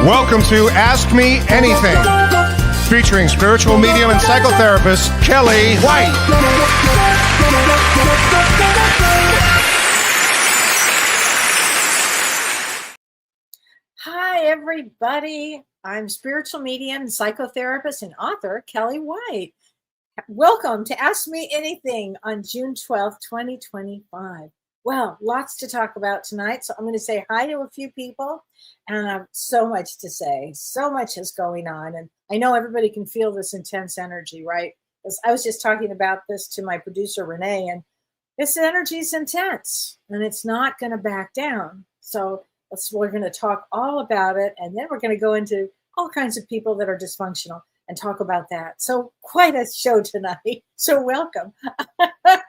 Welcome to Ask Me Anything, featuring spiritual medium and psychotherapist Kellee White. Hi, everybody. I'm spiritual medium, psychotherapist, and author Kellee White. Welcome to Ask Me Anything on June 12th, 2025. Well, lots to talk about tonight, so I'm going to say hi to a few people, and I have so much to say. So much is going on, and I know everybody can feel this intense energy, right? Because I was just talking about this to my producer, Renee, and this energy is intense, and it's not going to back down. So we're going to talk all about it, and then we're going to go into all kinds of people that are dysfunctional and talk about that. So quite a show tonight. So welcome.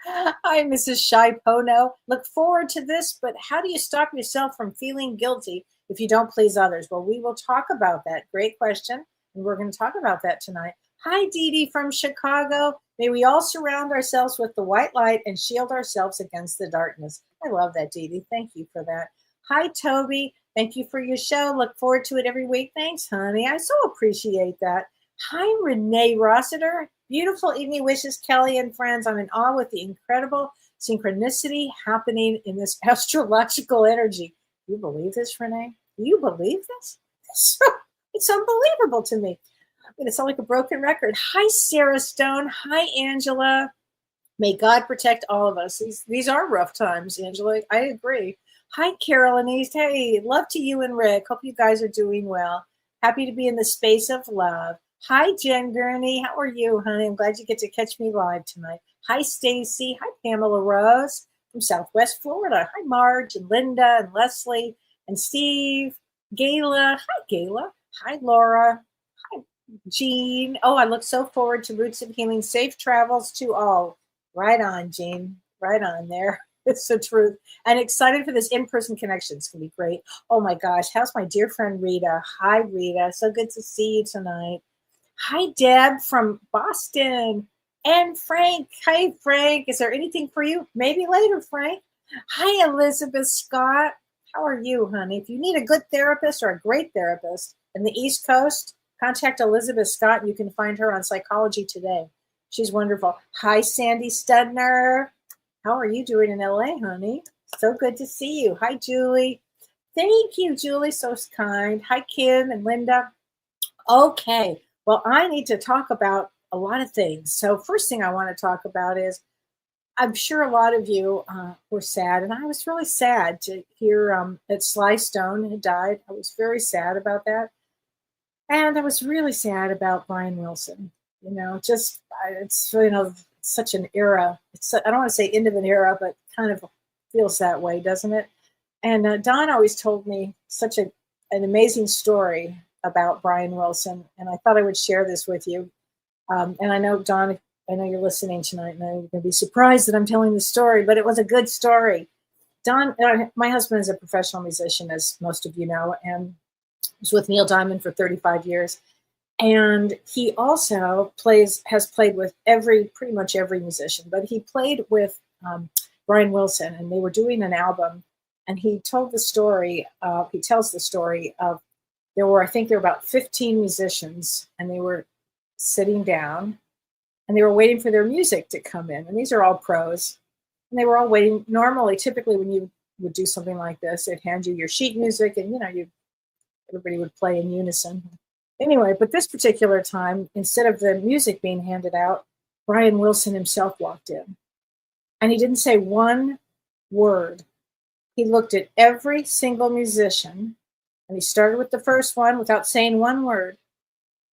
Hi, Mrs. Shai Pono. Look forward to this, but how do you stop yourself from feeling guilty if you don't please others? Well, we will talk about that. Great question. And we're going to talk about that tonight. Hi, Dee Dee from Chicago. May we all surround ourselves with the white light and shield ourselves against the darkness. I love that, Dee Dee. Thank you for that. Hi, Toby. Thank you for your show. Look forward to it every week. Thanks, honey. I so appreciate that. Hi, Renee Rossiter. Beautiful evening wishes, Kellee and friends. I'm in awe with the incredible synchronicity happening in this astrological energy. Do you believe this, Renee? Do you believe this? It's unbelievable to me. I'm going to sound like a broken record. Hi, Sarah Stone. Hi, Angela. May God protect all of us. These are rough times, Angela. I agree. Hi, Carolyn East. Hey, love to you and Rick. Hope you guys are doing well. Happy to be in the space of love. Hi, Jen Gurney. How are you, honey? I'm glad you get to catch me live tonight. Hi, Stacy. Hi, Pamela Rose from Southwest Florida. Hi, Marge and Linda and Leslie and Steve. Gayla. Hi, Gayla. Hi, Laura. Hi, Jean. Oh, I look so forward to Roots of Healing. Safe travels to all. Right on, Jean. Right on there. It's the truth. And excited for this in-person connection. It's going to be great. Oh, my gosh. How's my dear friend Rita? Hi, Rita. So good to see you tonight. Hi, Deb from Boston. And Frank. Hi, Frank. Is there anything for you? Maybe later, Frank. Hi, Elizabeth Scott. How are you, honey? If you need a good therapist or a great therapist in the East Coast, contact Elizabeth Scott. You can find her on Psychology Today. She's wonderful. Hi, Sandy Studner. How are you doing in LA, honey? So good to see you. Hi, Julie. Thank you, Julie. So kind. Hi, Kim and Linda. Okay. Well, I need to talk about a lot of things. So first thing I want to talk about is I'm sure a lot of you were sad, and I was really sad to hear that Sly Stone had died. I was very sad about that. And I was really sad about Brian Wilson. You know, just it's, you know, such an era. I don't want to say end of an era, but kind of feels that way, doesn't it? And Don always told me such an amazing story about Brian Wilson, and I thought I would share this with you. And I know, Don, I know you're listening tonight, and you're going to be surprised that I'm telling the story, but it was a good story. Don, my husband is a professional musician, as most of you know, and was with Neil Diamond for 35 years. And he also has played with pretty much every musician, but he played with Brian Wilson, and they were doing an album, and he tells the story of, I think there were about 15 musicians, and they were sitting down, and they were waiting for their music to come in, and these are all pros, and they were all waiting. Normally, typically when you would do something like this, they'd hand you your sheet music, and everybody would play in unison. Anyway, but this particular time, instead of the music being handed out, Brian Wilson himself walked in. And he didn't say one word. He looked at every single musician, and he started with the first one without saying one word.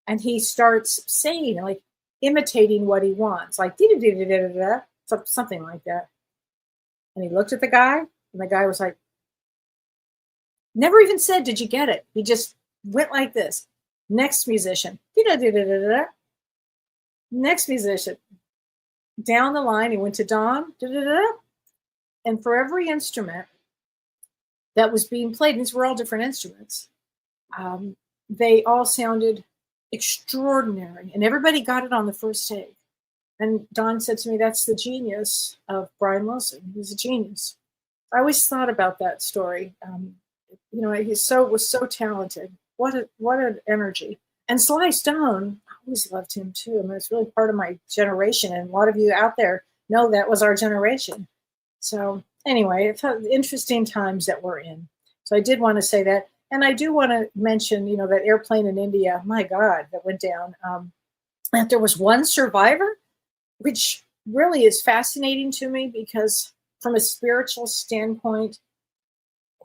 And he starts saying, like, imitating what he wants, like, da-da-da-da-da-da, something like that. And he looked at the guy, and the guy was like, never even said, did you get it? He just went like this. Next musician, da-da-da-da-da-da. Next musician. Down the line, he went to Don, da-da-da. And for every instrument that was being played, these were all different instruments, they all sounded extraordinary. And everybody got it on the first take. And Don said to me, that's the genius of Brian Wilson. He's a genius. I always thought about that story. He was so talented. what an energy. And Sly Stone, I always loved him too. I mean, it's really part of my generation, and a lot of you out there know that was our generation. So anyway, it's interesting times that we're in. So I did want to say that, and I do want to mention, that airplane in India. My God, that went down. That there was one survivor, which really is fascinating to me because, from a spiritual standpoint,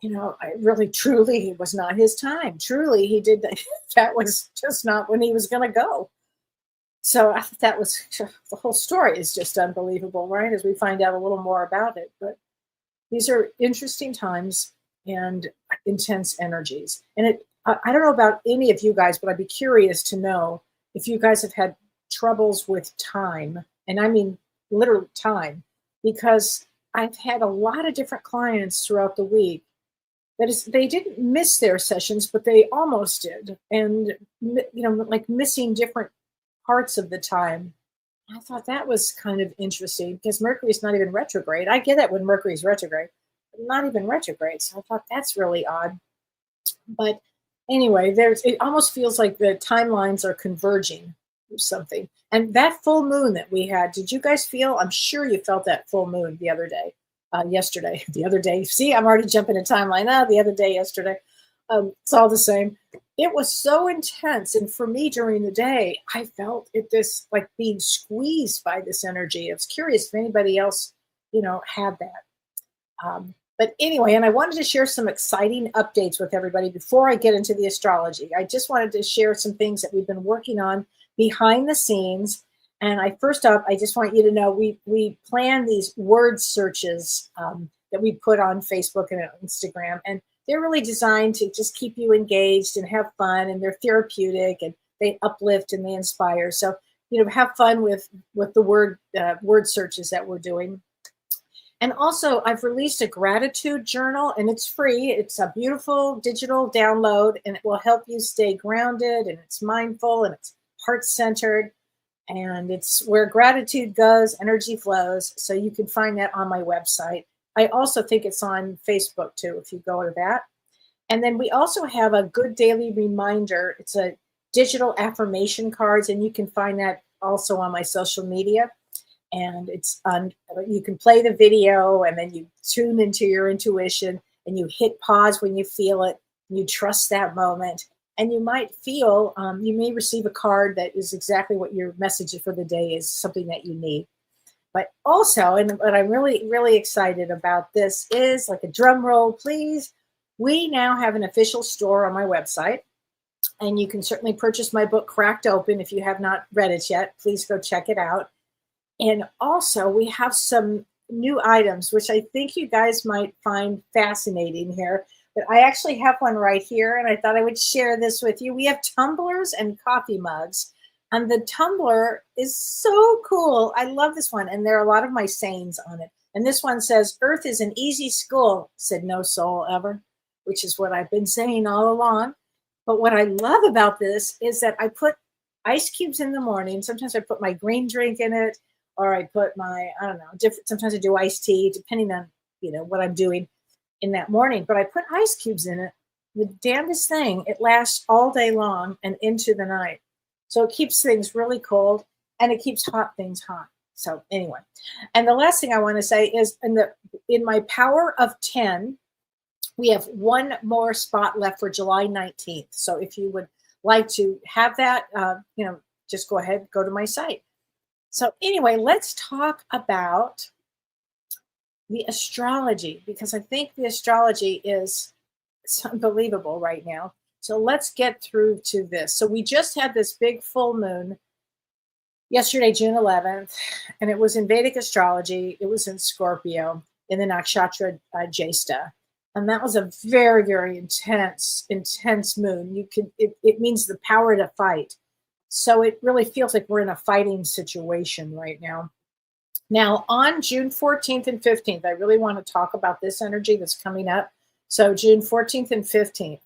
I really truly it was not his time. Truly, he did that. That was just not when he was going to go. So I thought that was the whole story is just unbelievable, right? As we find out a little more about it. But these are interesting times and intense energies. And I don't know about any of you guys, but I'd be curious to know if you guys have had troubles with time. And I mean, literally time, because I've had a lot of different clients throughout the week. That is, they didn't miss their sessions, but they almost did. And, like missing different parts of the time. I thought that was kind of interesting because Mercury's not even retrograde. I get it when Mercury's retrograde, but not even retrograde. So I thought that's really odd. But anyway, it almost feels like the timelines are converging or something. And that full moon that we had, did you guys feel? I'm sure you felt that full moon the other day. Yesterday, the other day. See, I'm already jumping a timeline. The other day, yesterday. It's all the same. It was so intense. And for me during the day, I felt this like being squeezed by this energy. I was curious if anybody else, had that. But anyway, and I wanted to share some exciting updates with everybody before I get into the astrology. I just wanted to share some things that we've been working on behind the scenes. And first up, I just want you to know we plan these word searches that we put on Facebook and Instagram, and they're really designed to just keep you engaged and have fun, and they're therapeutic and they uplift and they inspire. So have fun with the word searches that we're doing. And also, I've released a gratitude journal, and it's free. It's a beautiful digital download, and it will help you stay grounded, and it's mindful, and it's heart-centered. And it's where gratitude goes, energy flows. So you can find that on my website. I also think it's on Facebook too, if you go to that. And then we also have a good daily reminder. It's a digital affirmation cards, and you can find that also on my social media. And you can play the video, and then you tune into your intuition, and you hit pause when you feel it. You trust that moment. And you might feel, you may receive a card that is exactly what your message for the day is, something that you need. But also, and what I'm really, really excited about this is, like a drum roll, please. We now have an official store on my website. And you can certainly purchase my book, Cracked Open, if you have not read it yet. Please go check it out. And also, we have some new items, which I think you guys might find fascinating here. But I actually have one right here, and I thought I would share this with you. We have tumblers and coffee mugs, and the tumbler is so cool. I love this one, and there are a lot of my sayings on it. And this one says, "Earth is an easy school," said no soul ever, which is what I've been saying all along. But what I love about this is that I put ice cubes in the morning. Sometimes I put my green drink in it, or I put my, I don't know, different. Sometimes I do iced tea, depending on, what I'm doing in that morning. But I put ice cubes in it. The damnedest thing, it lasts all day long and into the night. So it keeps things really cold, and it keeps hot things hot. So anyway, and the last thing I want to say is in my Power of 10, we have one more spot left for July 19th. So if you would like to have that, just go ahead, go to my site. So anyway, let's talk about the astrology, because I think the astrology it's unbelievable right now. So let's get through to this. So we just had this big full moon yesterday, June 11th, and it was in Vedic astrology. It was in Scorpio in the nakshatra Jyesta. And that was a very, very intense moon. It means the power to fight. So it really feels like we're in a fighting situation right now. Now, on June 14th and 15th, I really want to talk about this energy that's coming up. So June 14th and 15th.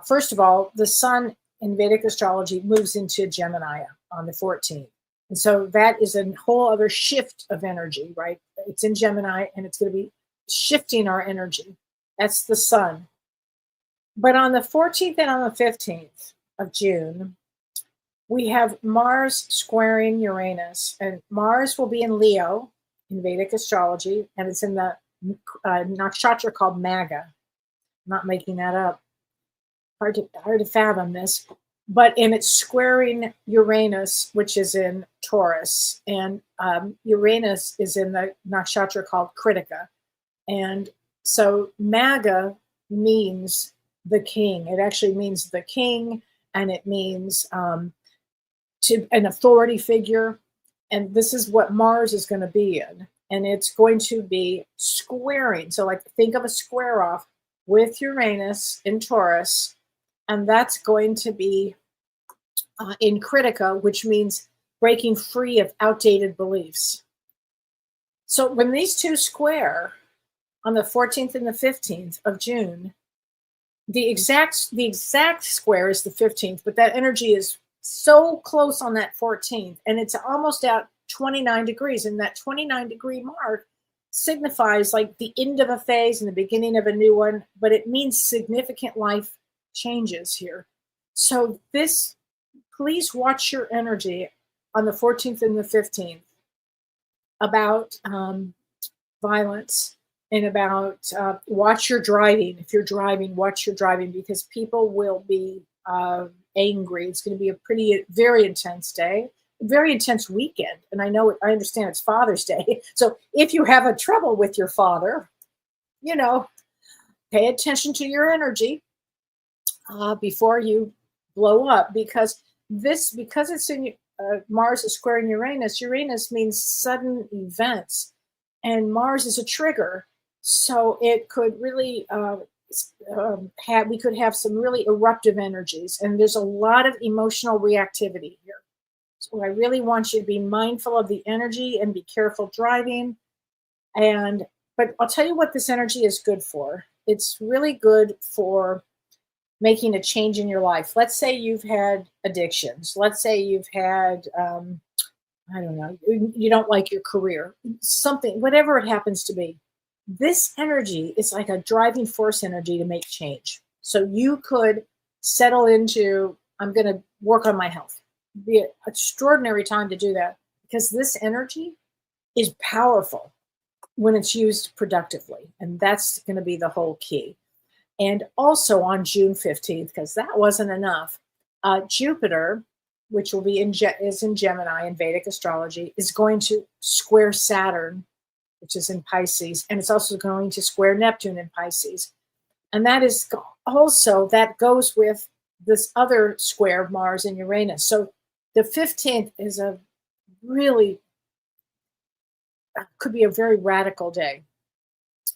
First of all, the sun in Vedic astrology moves into Gemini on the 14th. And so that is a whole other shift of energy, right? It's in Gemini, and it's going to be shifting our energy. That's the sun. But on the 14th and on the 15th of June, we have Mars squaring Uranus, and Mars will be in Leo in Vedic astrology, and it's in the nakshatra called Maga. I'm not making that up. Hard to fathom this, and it's squaring Uranus, which is in Taurus, and Uranus is in the nakshatra called Kritika, and so Maga means the king. It actually means the king, and it means to an authority figure. And this is what Mars is going to be in. And it's going to be squaring. So, like, think of a square off with Uranus in Taurus. And that's going to be in Kritika, which means breaking free of outdated beliefs. So, when these two square on the 14th and the 15th of June, the exact square is the 15th, but that energy is so close on that 14th, and it's almost at 29 degrees, and that 29-degree mark signifies like the end of a phase and the beginning of a new one, but it means significant life changes here. So please watch your energy on the 14th and the 15th about violence, and about watch your driving. If you're driving, watch your driving, because people will be angry. It's going to be a very intense day, very intense weekend. And I understand it's Father's Day. So if you have a trouble with your father, pay attention to your energy before you blow up, because it's in Mars is squaring Uranus. Uranus means sudden events, and Mars is a trigger. So it could really we could have some really eruptive energies, and there's a lot of emotional reactivity here. So I really want you to be mindful of the energy and be careful driving. But I'll tell you what this energy is good for. It's really good for making a change in your life. Let's say you've had addictions. Let's say you've had, I don't know, you don't like your career, something, whatever it happens to be. This energy is like a driving force energy to make change. So you could settle into, I'm going to work on my health. It'd be an extraordinary time to do that, because this energy is powerful when it's used productively. And that's going to be the whole key. And also on June 15th, because that wasn't enough, Jupiter, which will be is in Gemini in Vedic astrology, is going to square Saturn, which is in Pisces, and it's also going to square Neptune in Pisces. And that is also, that goes with this other square of Mars and Uranus. So the 15th is could be a very radical day,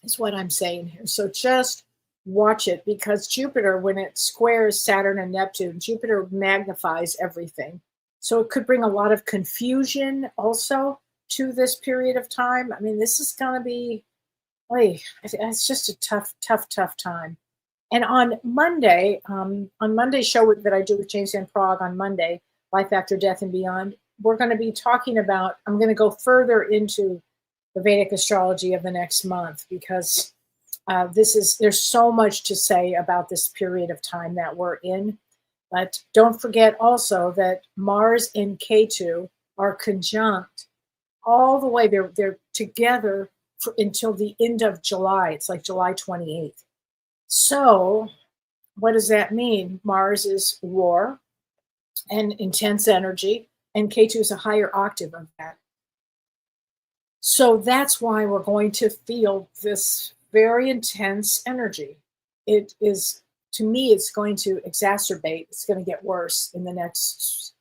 is what I'm saying here. So just watch it, because Jupiter, when it squares Saturn and Neptune, Jupiter magnifies everything. So it could bring a lot of confusion also to this period of time. I mean, this is going to be, it's just a tough time. And on Monday, show that I do with James Van Prague on Monday, Life After Death and Beyond, we're going to be talking about, I'm going to go further into the Vedic astrology of the next month, because there's so much to say about this period of time that we're in. But don't forget also that Mars and Ketu are conjunct all the way. They're together until the end of July. It's like July 28th. So what does that mean? Mars is war and intense energy, and Ketu is a higher octave of that. So that's why we're going to feel this very intense energy. It is, to me, it's going to exacerbate. It's going to get worse in the next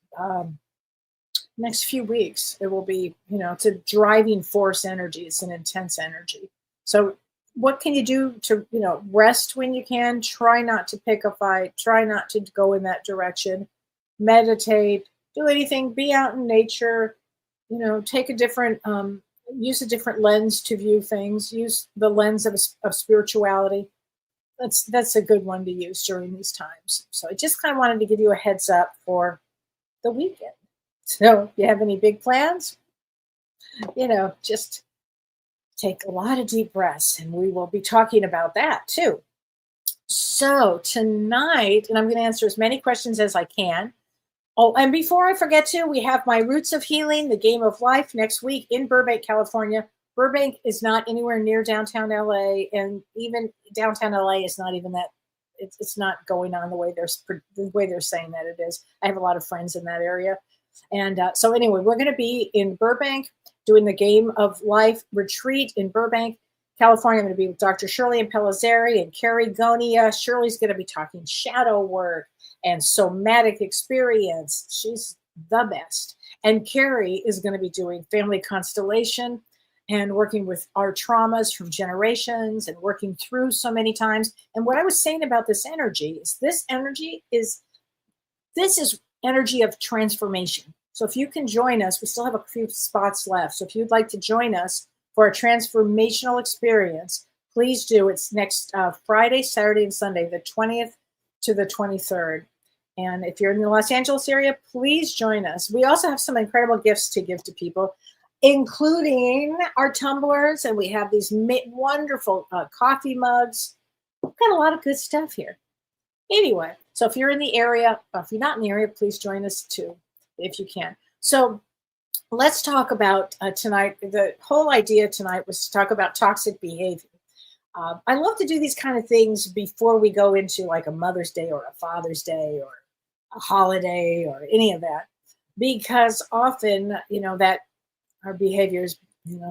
few weeks. It will be, it's a driving force energy. It's an intense energy. So what can you do to, rest when you can? Try not to pick a fight. Try not to go in that direction. Meditate. Do anything. Be out in nature. Take a different, use a different lens to view things. Use the lens of spirituality. That's a good one to use during these times. So I just kind of wanted to give you a heads up for the weekend. So if you have any big plans, just take a lot of deep breaths, and we will be talking about that too. So tonight, and I'm going to answer as many questions as I can. Oh, and before I forget to, we have my Roots of Healing, the Game of Life next week in Burbank, California. Burbank is not anywhere near downtown LA, and even downtown LA is not even that. It's not going on the way they're saying that it is. I have a lot of friends in that area, and so anyway, we're going to be in Burbank doing the Game of Life retreat in Burbank, California. I'm going to be with Dr. Shirley and Pellizzeri and Carrie Gonia. Shirley's going to be talking shadow work and somatic experience. She's the best. And Carrie is going to be doing family constellation and working with our traumas from generations and working through so many times. And what I was saying about this energy is this is energy of transformation. So if you can join us, we still have a few spots left. So if you'd like to join us for a transformational experience, please do. It's next Friday, Saturday, and Sunday, the 20th to the 23rd. And if you're in the Los Angeles area, please join us. We also have some incredible gifts to give to people, including our tumblers. And we have these wonderful coffee mugs. We've got a lot of good stuff here. Anyway, so if you're in the area, or if you're not in the area, please join us too, if you can. So let's talk about tonight. The whole idea tonight was to talk about toxic behavior. I love to do these kind of things before we go into like a Mother's Day or a Father's Day or a holiday or any of that, because often, that our behaviors,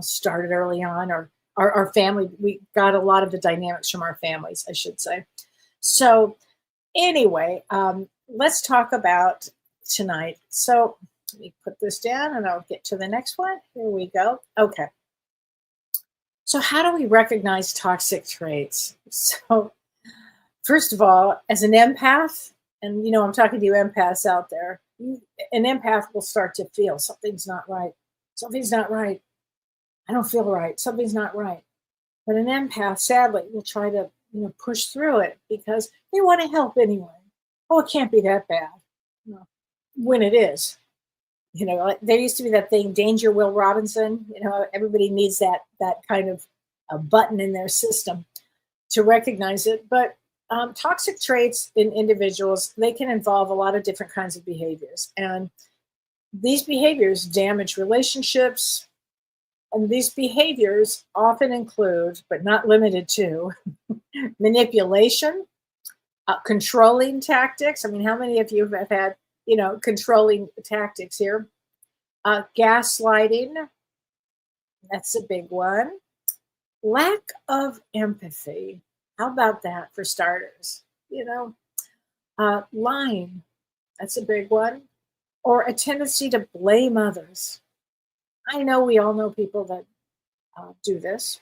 started early on, or our family, we got a lot of the dynamics from our families, I should say. So anyway, let's talk about tonight. So let me put this down and I'll get to the next one. Here we go. Okay. So how do we recognize toxic traits? So first of all, as an empath, and I'm talking to you empaths out there, an empath will start to feel something's not right. Something's not right. I don't feel right. Something's not right. But an empath, sadly, will try to push through it because they want to help anyway. Oh, it can't be that bad. When it is. There used to be that thing, Danger Will Robinson. Everybody needs that kind of a button in their system to recognize it. But toxic traits in individuals, they can involve a lot of different kinds of behaviors. And these behaviors damage relationships. And these behaviors often include, but not limited to, manipulation, controlling tactics. I mean, how many of you have had controlling tactics here? Gaslighting, that's a big one. Lack of empathy. How about that for starters? Lying, that's a big one. Or a tendency to blame others. I know we all know people that do this.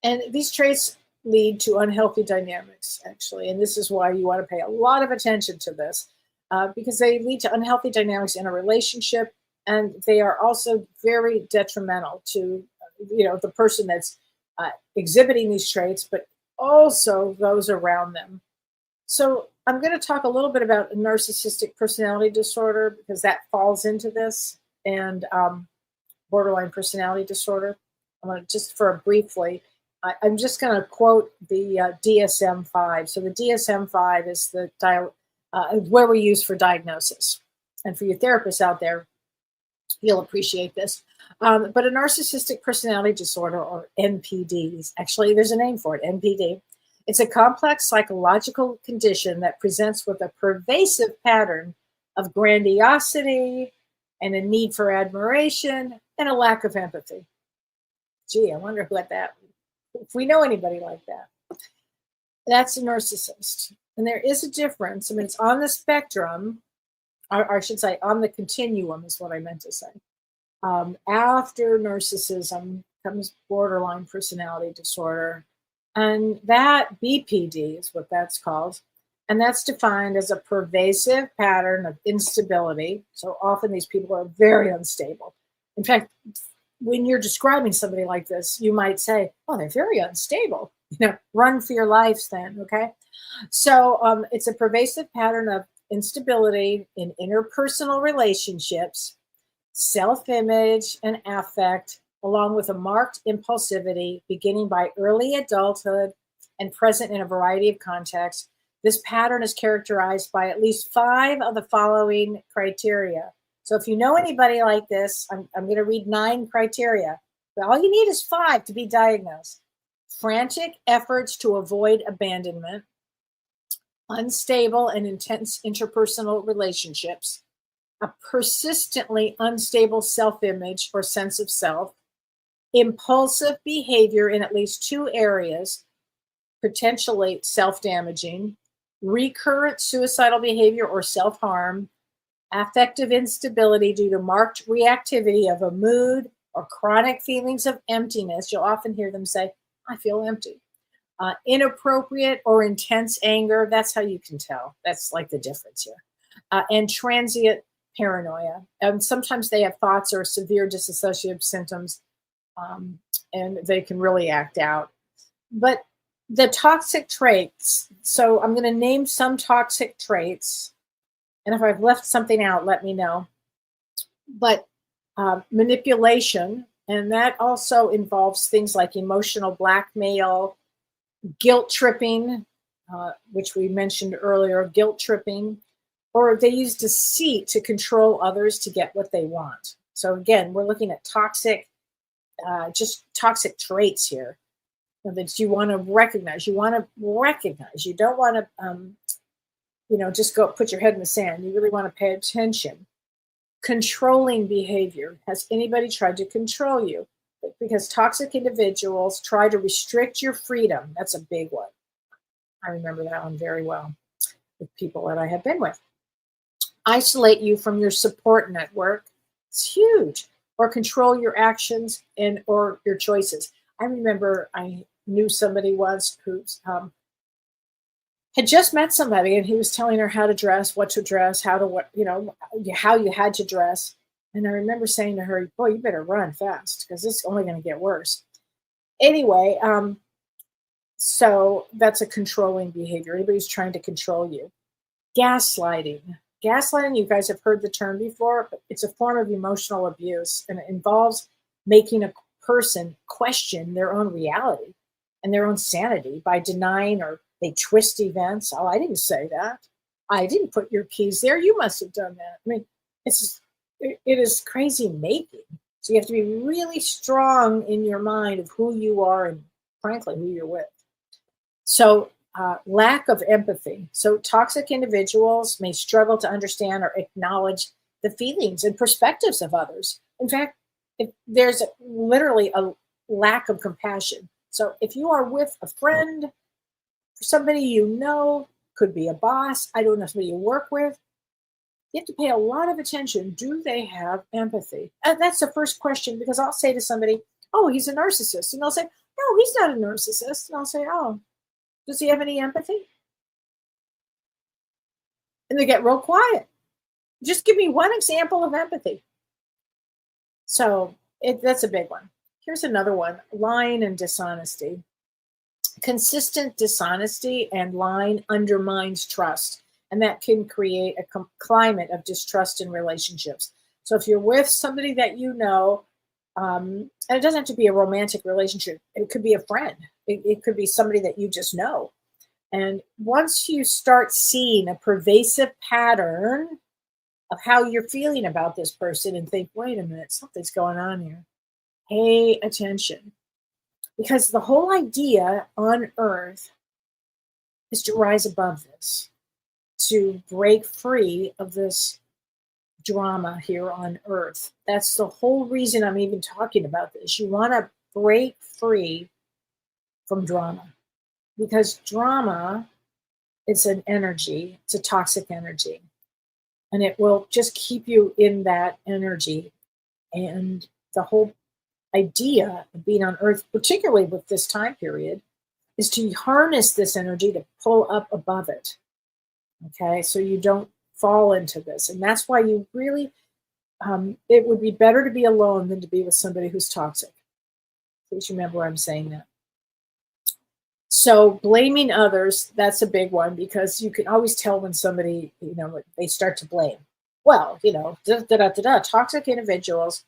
And these traits lead to unhealthy dynamics, actually. And this is why you want to pay a lot of attention to this. Because they lead to unhealthy dynamics in a relationship, and they are also very detrimental to, the person that's exhibiting these traits, but also those around them. So I'm going to talk a little bit about narcissistic personality disorder because that falls into this, and borderline personality disorder. I'm going to just I'm just going to quote the DSM-5. So the DSM-5 is the where we use for diagnosis. And for your therapists out there, you'll appreciate this. But a narcissistic personality disorder, or NPD, actually there's a name for it, NPD. It's a complex psychological condition that presents with a pervasive pattern of grandiosity and a need for admiration and a lack of empathy. Gee, I wonder if we know anybody like that. That's a narcissist. And there is a difference. I mean, it's on the spectrum, or I should say on the continuum is what I meant to say. After narcissism comes borderline personality disorder. And that BPD is what that's called. And that's defined as a pervasive pattern of instability. So often these people are very unstable. In fact, when you're describing somebody like this, you might say, oh, they're very unstable. Run for your lives then, okay? So it's a pervasive pattern of instability in interpersonal relationships, self-image, and affect, along with a marked impulsivity beginning by early adulthood and present in a variety of contexts. This pattern is characterized by at least 5 of the following criteria. So if you know anybody like this, I'm going to read 9 criteria. But all you need is 5 to be diagnosed. Frantic efforts to avoid abandonment, unstable and intense interpersonal relationships, a persistently unstable self-image or sense of self, impulsive behavior in at least 2 areas, potentially self-damaging, recurrent suicidal behavior or self-harm, affective instability due to marked reactivity of a mood or chronic feelings of emptiness. You'll often hear them say, I feel empty. Inappropriate or intense anger. That's how you can tell. That's like the difference here. And transient paranoia. And sometimes they have thoughts or severe dissociative symptoms, and they can really act out. But the toxic traits, so I'm going to name some toxic traits, and if I've left something out, let me know. But manipulation, and that also involves things like emotional blackmail, guilt tripping, which we mentioned earlier, guilt tripping, or they use deceit to control others to get what they want. So again, we're looking at toxic, just toxic traits here that you want to recognize. You don't want to, just go put your head in the sand. You really want to pay attention. Controlling behavior. Has anybody tried to control you? Because toxic individuals try to restrict your freedom. That's a big one. I remember that one very well with people that I have been with. Isolate you from your support network. It's huge. Or control your actions or your choices. I remember I knew somebody once who had just met somebody, and he was telling her how to dress, what to dress, how you had to dress. And I remember saying to her, boy, you better run fast because this is only going to get worse. Anyway, so that's a controlling behavior. Anybody's trying to control you. Gaslighting. Gaslighting, you guys have heard the term before, but it's a form of emotional abuse, and it involves making a person question their own reality and their own sanity by denying, or they twist events. Oh, I didn't say that. I didn't put your keys there. You must have done that. I mean, it is crazy making. So you have to be really strong in your mind of who you are and, frankly, who you're with. So lack of empathy. So toxic individuals may struggle to understand or acknowledge the feelings and perspectives of others. In fact, there's literally a lack of compassion. So if you are with a friend, somebody you know, could be a boss, I don't know, somebody you work with, you have to pay a lot of attention. Do they have empathy? And that's the first question, because I'll say to somebody, oh, he's a narcissist. And they'll say, no, he's not a narcissist. And I'll say, oh, does he have any empathy? And they get real quiet. Just give me one example of empathy. So that's a big one. Here's another one, lying and dishonesty. Consistent dishonesty and lying undermines trust, and that can create a climate of distrust in relationships. So if you're with somebody that you know, and it doesn't have to be a romantic relationship, it could be a friend. It could be somebody that you just know. And once you start seeing a pervasive pattern of how you're feeling about this person and think, wait a minute, something's going on here, pay attention. Because the whole idea on Earth is to rise above this, to break free of this drama here on Earth. That's the whole reason I'm even talking about this. You want to break free from drama, because drama is an energy, it's a toxic energy, and it will just keep you in that energy. And the whole idea of being on Earth, particularly with this time period, is to harness this energy to pull up above it. Okay, so you don't fall into this. And that's why you really, it would be better to be alone than to be with somebody who's toxic. Please remember I'm saying that. So blaming others, that's a big one, because you can always tell when somebody, they start to blame. Well, toxic individuals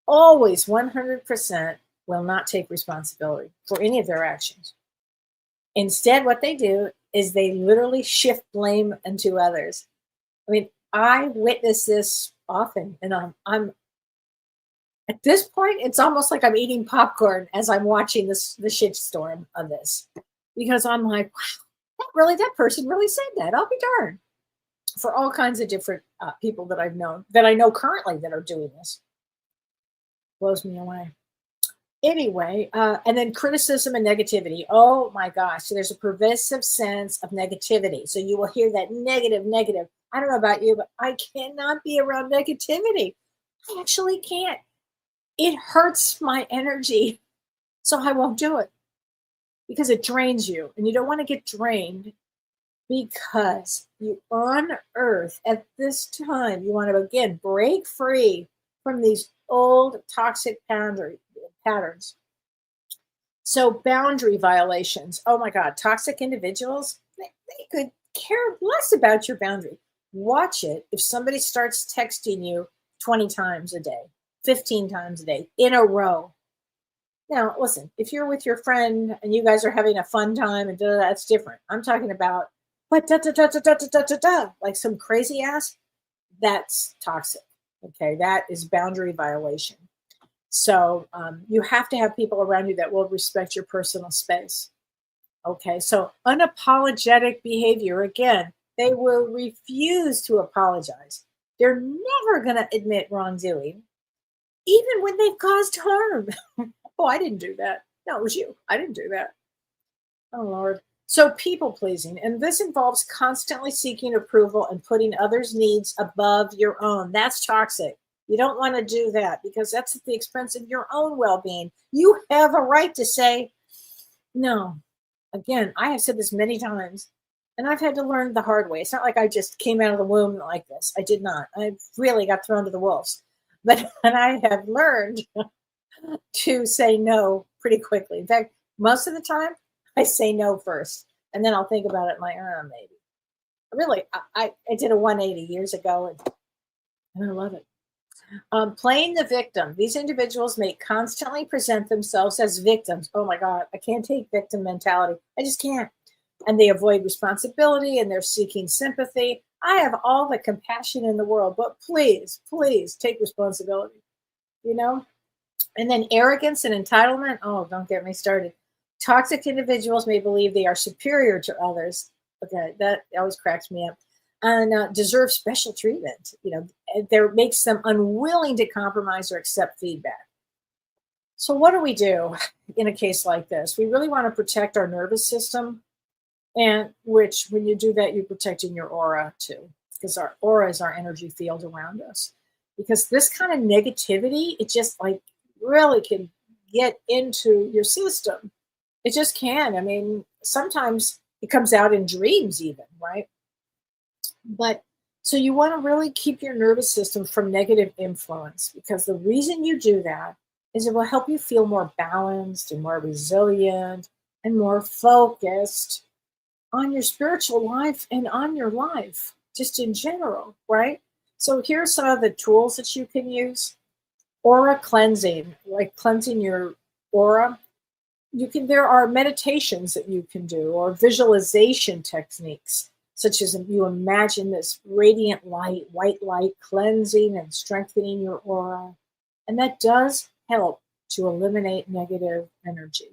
always 100% will not take responsibility for any of their actions. Instead, what they do is they literally shift blame into others. I mean, I witness this often, and I'm at this point, it's almost like I'm eating popcorn as I'm watching the shitstorm of this, because I'm like, wow, that person really said that. I'll be darned. For all kinds of different people that I've known, that I know currently that are doing this, blows me away. Anyway, and then criticism and negativity. Oh my gosh. So there's a pervasive sense of negativity. So you will hear that negative, negative. I don't know about you, but I cannot be around negativity. I actually can't. It hurts my energy. So I won't do it because it drains you. And you don't want to get drained, because you on earth at this time, you want to again break free from these old toxic patterns. So boundary violations. Oh my God, toxic individuals, they could care less about your boundary. Watch it if somebody starts texting you 20 times a day, 15 times a day in a row. Now, listen, if you're with your friend and you guys are having a fun time and that's different. I'm talking about, but like some crazy ass, that's toxic. Okay, that is boundary violation. So you have to have people around you that will respect your personal space. Okay, so unapologetic behavior, again, they will refuse to apologize. They're never going to admit wrongdoing, even when they've caused harm. Oh, I didn't do that. No, it was you. I didn't do that. Oh, Lord. So people pleasing, and this involves constantly seeking approval and putting others' needs above your own. That's toxic. You don't want to do that, because that's at the expense of your own well-being. You have a right to say no. Again, I have said this many times, and I've had to learn the hard way. It's not like I just came out of the womb like this. I did not. I really got thrown to the wolves. But and I have learned to say no pretty quickly. In fact, most of the time, I say no first, and then I'll think about it. My maybe. Really, I did a 180 years ago, and I love it. Playing the victim. These individuals may constantly present themselves as victims. Oh my God, I can't take victim mentality. I just can't. And they avoid responsibility, and they're seeking sympathy. I have all the compassion in the world, but please, please take responsibility. You know? And then arrogance and entitlement. Oh, don't get me started. Toxic individuals may believe they are superior to others. Okay, that always cracks me up. And deserve special treatment. You know, that makes them unwilling to compromise or accept feedback. So what do we do in a case like this? We really want to protect our nervous system, and which when you do that, you're protecting your aura too, because our aura is our energy field around us. Because this kind of negativity, it just like really can get into your system. It just can. I mean, sometimes it comes out in dreams even, right? But so you want to really keep your nervous system from negative influence, because the reason you do that is it will help you feel more balanced and more resilient and more focused on your spiritual life and on your life, just in general, right? So here's some of the tools that you can use. Aura cleansing, like cleansing your aura. There are meditations that you can do, or visualization techniques, such as you imagine this radiant light, white light, cleansing and strengthening your aura. And that does help to eliminate negative energy.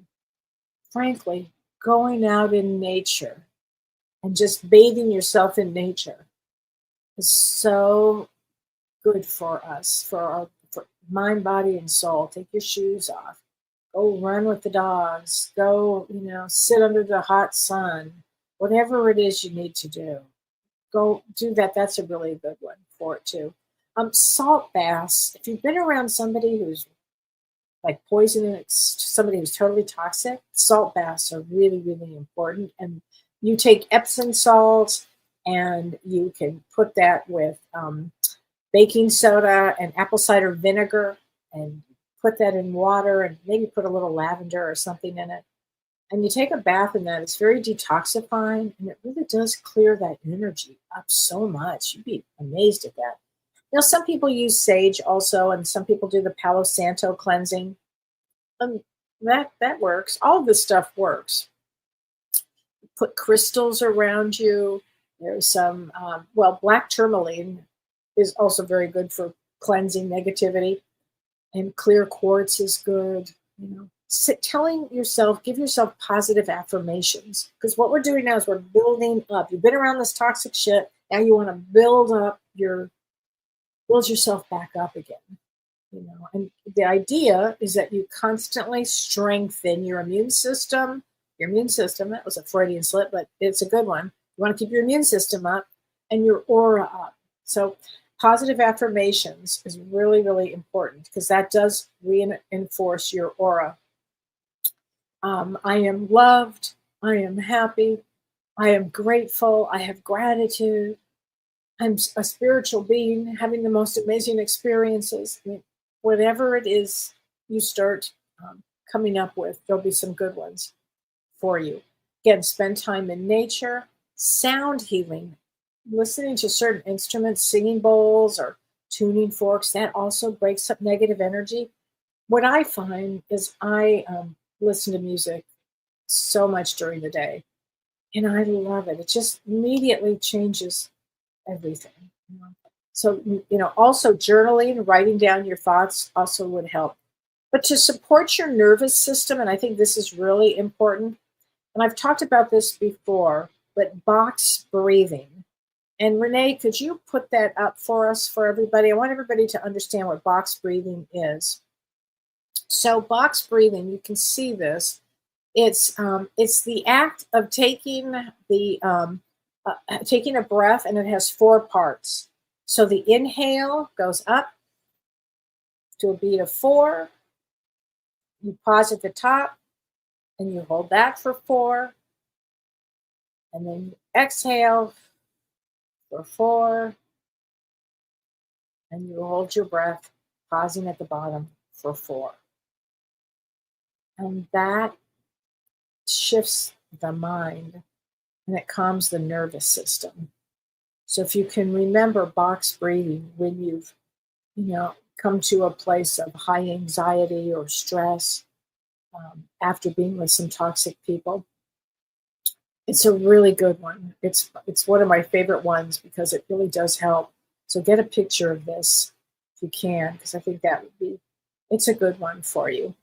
Frankly, going out in nature and just bathing yourself in nature is so good for us, for mind, body, and soul. Take your shoes off. Go run with the dogs. Go, sit under the hot sun. Whatever it is you need to do, go do that. That's a really good one for it too. Salt baths. If you've been around somebody who's like poisoning, somebody who's totally toxic, salt baths are really, really important. And you take Epsom salts and you can put that with baking soda and apple cider vinegar, and put that in water and maybe put a little lavender or something in it. And you take a bath in that. It's very detoxifying, and it really does clear that energy up so much. You'd be amazed at that. Some people use sage also, and some people do the Palo Santo cleansing. That works. All of this stuff works. put crystals around you. There's some, black tourmaline is also very good for cleansing negativity, and clear quartz is good. Telling yourself, give yourself positive affirmations, because what we're doing now is we're building up. You've been around this toxic shit. Now you want to build yourself back up again. And the idea is that you constantly strengthen your immune system. That was a Freudian slip, but it's a good one. You want to keep your immune system up and your aura up. So positive affirmations is really, really important, because that does reinforce your aura. I am loved. I am happy. I am grateful. I have gratitude. I'm a spiritual being having the most amazing experiences. Whatever it is you start coming up with, there'll be some good ones for you. Again, spend time in nature, sound healing, listening to certain instruments, singing bowls or tuning forks. That also breaks up negative energy. What I find is I listen to music so much during the day, and I love it. It just immediately changes everything. So, also journaling, writing down your thoughts also would help. But to support your nervous system, and I think this is really important, and I've talked about this before, but box breathing. And Renee, could you put that up for us, for everybody? I want everybody to understand what box breathing is. So box breathing, you can see this. It's the act of taking a breath, and it has 4 parts. So the inhale goes up to a beat of 4. You pause at the top, and you hold that for 4. And then you exhale for 4. And you hold your breath, pausing at the bottom for 4. And that shifts the mind, and it calms the nervous system. So if you can remember box breathing when you've, come to a place of high anxiety or stress after being with some toxic people, it's a really good one. It's one of my favorite ones because it really does help. So get a picture of this if you can, because I think it's a good one for you.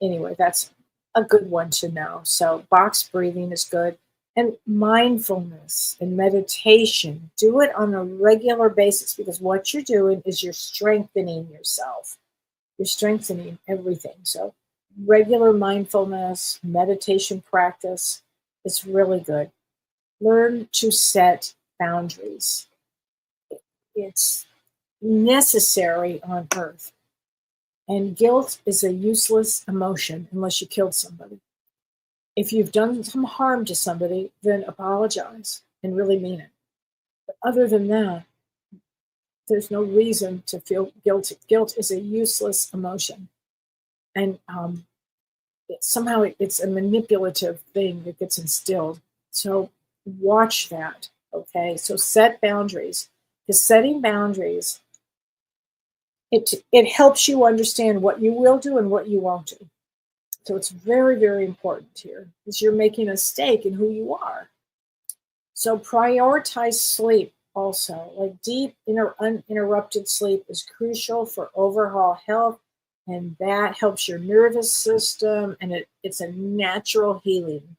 Anyway, that's a good one to know. So box breathing is good. And mindfulness and meditation, do it on a regular basis, because what you're doing is you're strengthening yourself. You're strengthening everything. So regular mindfulness, meditation practice is really good. Learn to set boundaries. It's necessary on earth. And guilt is a useless emotion unless you killed somebody. If you've done some harm to somebody, then apologize and really mean it. But other than that, there's no reason to feel guilty. Guilt is a useless emotion. And somehow it's a manipulative thing that gets instilled. So watch that, okay? So set boundaries. Because setting boundaries, it helps you understand what you will do and what you won't do. So it's very, very important here, because you're making a stake in who you are. So prioritize sleep also. Like deep, uninterrupted sleep is crucial for overall health, and that helps your nervous system, and it's a natural healing.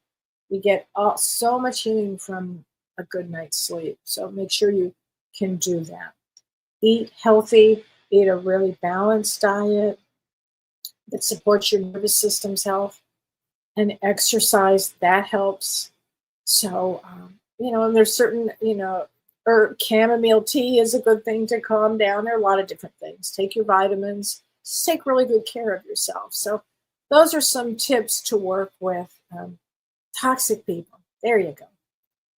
We get so much healing from a good night's sleep. So make sure you can do that. Eat healthy, eat a really balanced diet that supports your nervous system's health, and exercise that helps. So, and there's certain, or chamomile tea is a good thing to calm down. There are a lot of different things. Take your vitamins, just take really good care of yourself. So those are some tips to work with toxic people. There you go.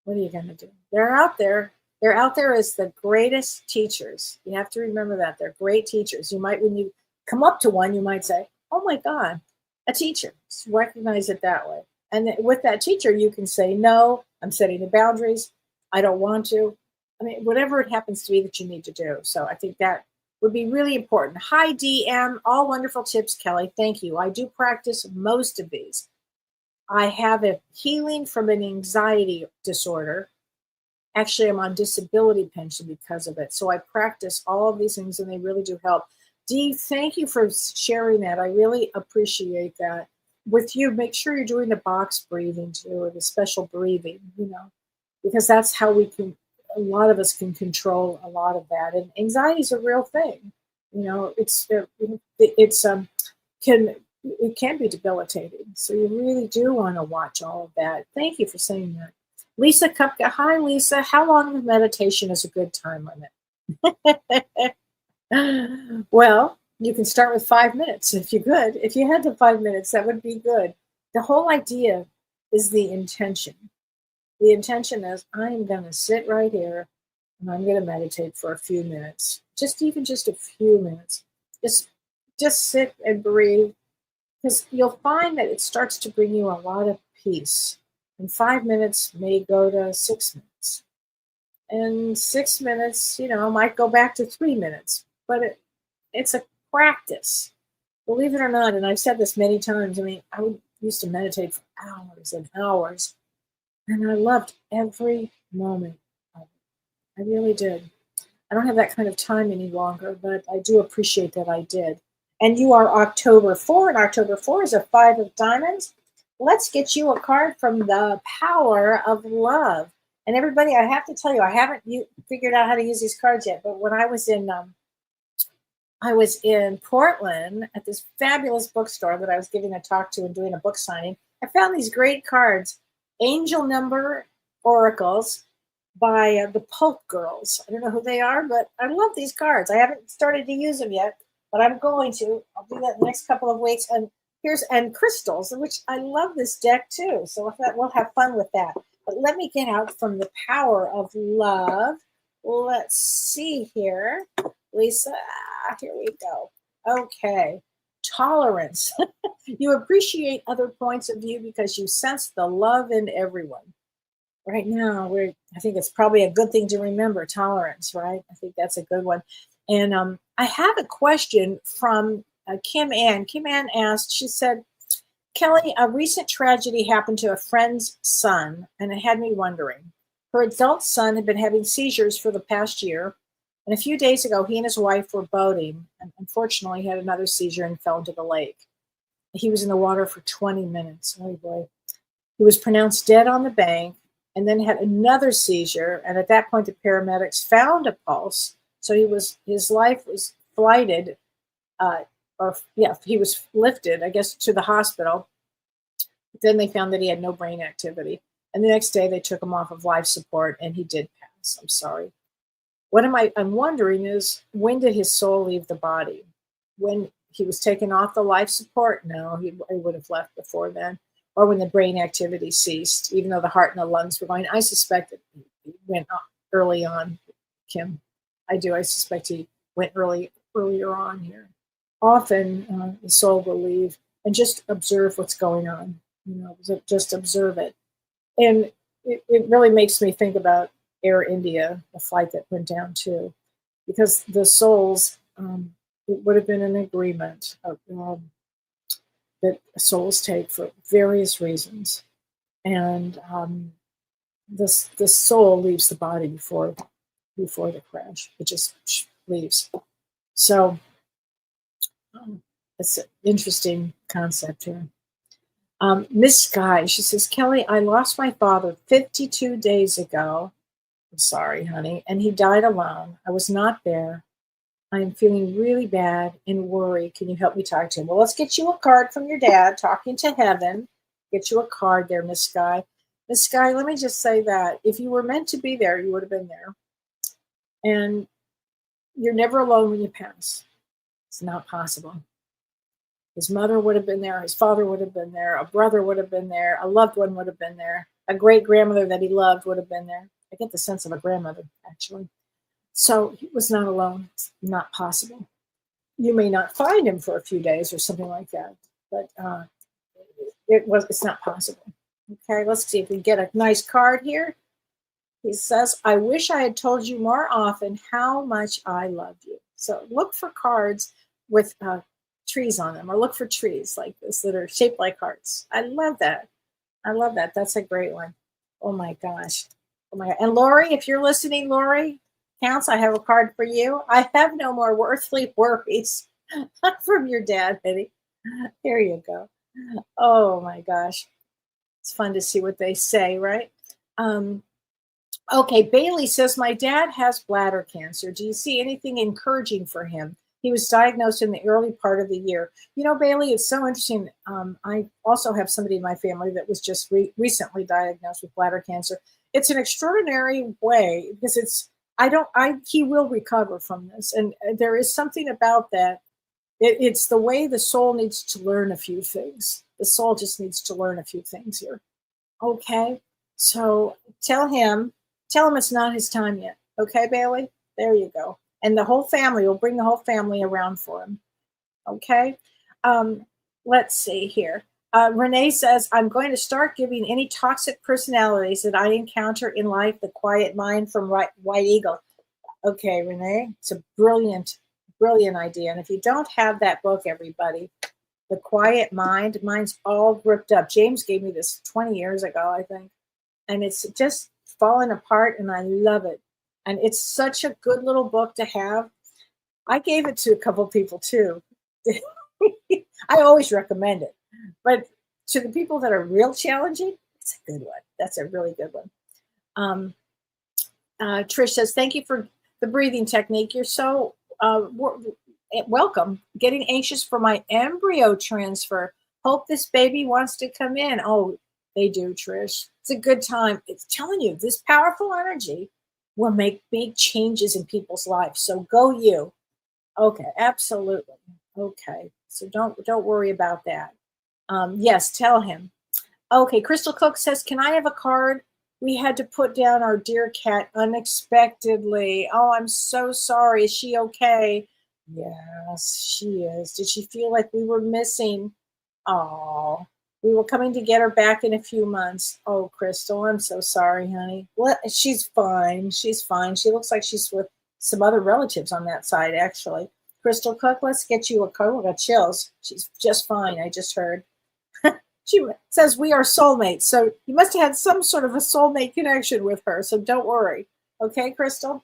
What are you going to do? They're out there. They're out there as the greatest teachers. You have to remember that. They're great teachers. You might, when you come up to one, you might say, oh my God, a teacher. Just recognize it that way. And with that teacher, you can say, no, I'm setting the boundaries. I don't want to. I mean, whatever it happens to be that you need to do. So I think that would be really important. Hi, DM. All wonderful tips, Kelly. Thank you. I do practice most of these. I have a healing from an anxiety disorder. Actually, I'm on disability pension because of it. So I practice all of these things and they really do help. Dee, thank you for sharing that. I really appreciate that. With you, make sure you're doing the box breathing too, or the special breathing, because that's how a lot of us can control a lot of that. And anxiety is a real thing. Can it can be debilitating. So you really do want to watch all of that. Thank you for saying that. Lisa Kupka, hi Lisa. How long of meditation is a good time limit? Well, you can start with 5 minutes if you're good. If you had the 5 minutes, that would be good. The whole idea is the intention. The intention is I'm going to sit right here and I'm going to meditate for a few minutes. Just a few minutes. Just sit and breathe, because you'll find that it starts to bring you a lot of peace. And 5 minutes may go to 6 minutes. And 6 minutes, might go back to 3 minutes. But it's a practice. Believe it or not, and I've said this many times, I used to meditate for hours and hours. And I loved every moment of it. I really did. I don't have that kind of time any longer, but I do appreciate that I did. And you are October 4, and October 4 is a 5 of diamonds. Let's get you a card from the Power of Love. And everybody, I have to tell you, I haven't figured out how to use these cards yet, but when I was in Portland at this fabulous bookstore that I was giving a talk to and doing a book signing, I found these great cards, Angel Number Oracles by the Pulp Girls. I don't know who they are, but I love these cards. I haven't started to use them yet, but I'm going to. I'll do that in the next couple of weeks. And crystals, which I love this deck too. So we'll have fun with that. But let me get out from the Power of Love. Let's see here. Lisa, here we go. Okay. Tolerance. You appreciate other points of view because you sense the love in everyone. Right now, I think it's probably a good thing to remember, tolerance, right? I think that's a good one. And I have a question from Kim Ann. Kim Ann asked, she said, Kellee, a recent tragedy happened to a friend's son, and it had me wondering. Her adult son had been having seizures for the past year, and a few days ago, he and his wife were boating, and unfortunately, he had another seizure and fell into the lake. He was in the water for 20 minutes. Oh, boy. He was pronounced dead on the bank, and then had another seizure, and at that point, the paramedics found a pulse, so his life was flighted, he was lifted, I guess, to the hospital. But then they found that he had no brain activity. And the next day they took him off of life support and he did pass. I'm sorry. What I'm wondering is, when did his soul leave the body? When he was taken off the life support? No, he would have left before then. Or when the brain activity ceased, even though the heart and the lungs were going. I suspect it went early on, Kim. I do. I suspect he went earlier on here. Often the soul will leave and just observe what's going on. Just observe it. And it really makes me think about Air India, the flight that went down too, because the souls, it would have been an agreement that souls take for various reasons. And the soul leaves the body before the crash. It just leaves. So it's an interesting concept here. Miss Sky, she says, Kellee, I lost my father 52 days ago. I'm sorry, honey. And he died alone. I was not there. I am feeling really bad and worried. Can you help me talk to him? Well, let's get you a card from your dad, talking to heaven. Get you a card there, Miss Sky. Miss Sky, let me just say that if you were meant to be there, you would have been there. And you're never alone when you pass. It's not possible. His mother would have been there. His father would have been there. A brother would have been there. A loved one would have been there. A great-grandmother that he loved would have been there. I get the sense of a grandmother, actually. So he was not alone. It's not possible. You may not find him for a few days or something like that, but it's not possible. Okay, let's see if we get a nice card here. He says, I wish I had told you more often how much I love you. So look for cards with trees on them, or look for trees like this that are shaped like hearts. I love that. I love that. That's a great one. Oh my gosh. Oh my God. And Lori, if you're listening, Lori Counts, I have a card for you. I have no more earthly worries from your dad, Eddie. Here you go. Oh my gosh. It's fun to see what they say, right? Um, Okay, Bailey says, my dad has bladder cancer. Do you see anything encouraging for him? He was diagnosed in the early part of the year. You know, Bailey, it's so interesting. I also have somebody in my family that was just recently diagnosed with bladder cancer. It's an extraordinary way because he will recover from this. And there is something about that. It's the way the soul needs to learn a few things. The soul just needs to learn a few things here. Okay. So tell him it's not his time yet. Okay, Bailey? There you go. And the whole family, will bring the whole family around for him. Okay. Um, let's see here. Renee says, I'm going to start giving any toxic personalities that I encounter in life the quiet mind from White Eagle. Okay, Renee, it's a brilliant, brilliant idea. And if you don't have that book, everybody, The Quiet Mind, mine's all ripped up. James gave me this 20 years ago, I think. And it's just falling apart, and I love it. And it's such a good little book to have. I gave it to a couple of people too. I always recommend it. But to the people that are real challenging, it's a good one. That's a really good one. Trish says, thank you for the breathing technique. You're so welcome. Getting anxious for my embryo transfer. Hope this baby wants to come in. Oh, they do, Trish. It's a good time. It's telling you, this powerful energy will make big changes in people's lives. So go you. Okay, absolutely. Okay, so don't worry about that. Yes, tell him. Okay, Crystal Cook says, can I have a card? We had to put down our dear cat unexpectedly. Oh, I'm so sorry. Is she okay? Yes, she is. Did she feel like we were missing? Oh, we were coming to get her back in a few months. Oh, Crystal, I'm so sorry, honey. What? She's fine. She's fine. She looks like she's with some other relatives on that side, actually. Crystal Cook, let's get you a card. We got chills. She's just fine. I just heard. She says we are soulmates. So you must have had some sort of a soulmate connection with her. So don't worry. Okay, Crystal?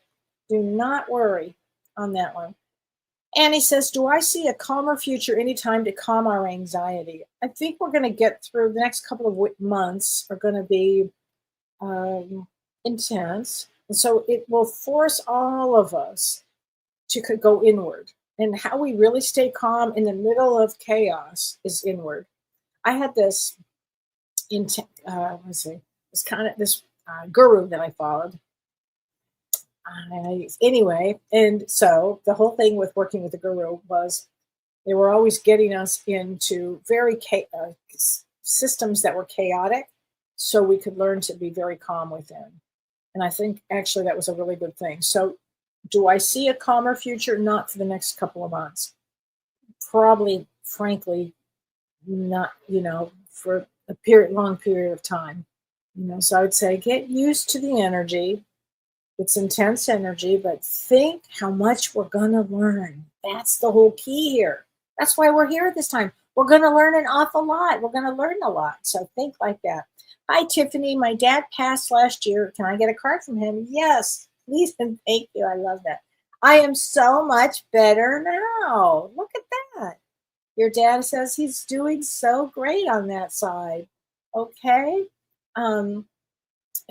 Do not worry on that one. Annie says, do I see a calmer future anytime to calm our anxiety? I think we're going to get through the next couple of months are going to be intense. And so it will force all of us to go inward. And how we really stay calm in the middle of chaos is inward. I had this this guru that I followed. Anyway, and so the whole thing with working with the guru was they were always getting us into very systems that were chaotic, so we could learn to be very calm within. And I think actually that was a really good thing. So, do I see a calmer future? Not for the next couple of months. Probably, frankly, not, for a long period of time. So I would say get used to the energy. It's intense energy, but think how much we're going to learn. That's the whole key here. That's why we're here this time. We're going to learn an awful lot. We're going to learn a lot. So think like that. Hi, Tiffany. My dad passed last year. Can I get a card from him? Yes, please and thank you. I love that. I am so much better now. Look at that. Your dad says he's doing so great on that side. Okay.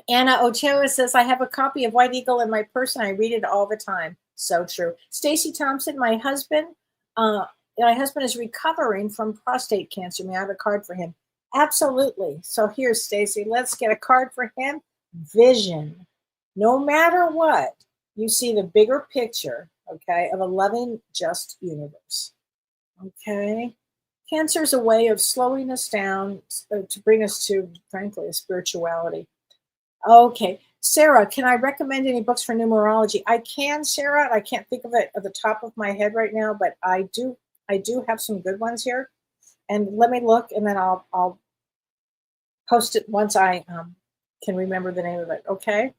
Anna Ochoa says, I have a copy of White Eagle in my purse and I read it all the time. So true. Stacy Thompson, my husband is recovering from prostate cancer. May I have a card for him? Absolutely. So here's Stacy. Let's get a card for him. Vision. No matter what, you see the bigger picture, okay, of a loving, just universe. Okay. Cancer is a way of slowing us down to bring us to, frankly, a spirituality. Okay. Sarah, can I recommend any books for numerology? I can, Sarah. I can't think of it at the top of my head right now, but I do have some good ones here. And let me look, and then I'll post it once I can remember the name of it. Okay.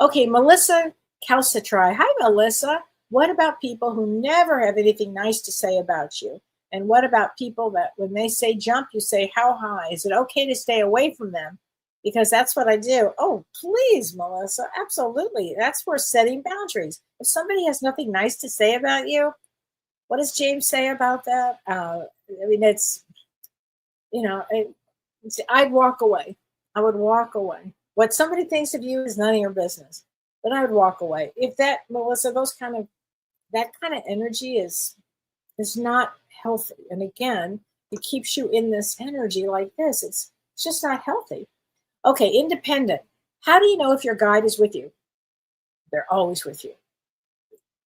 Okay. Melissa Calcitri. Hi, Melissa. What about people who never have anything nice to say about you? And what about people that when they say jump, you say, how high? Is it okay to stay away from them? Because that's what I do. Oh, please, Melissa. Absolutely. That's where setting boundaries. If somebody has nothing nice to say about you, what does James say about that? I mean, it's, I'd walk away. I would walk away. What somebody thinks of you is none of your business, but I would walk away. If that, Melissa, that kind of energy is not healthy. And again, it keeps you in this energy like this. It's just not healthy. Okay, independent. How do you know if your guide is with you? They're always with you.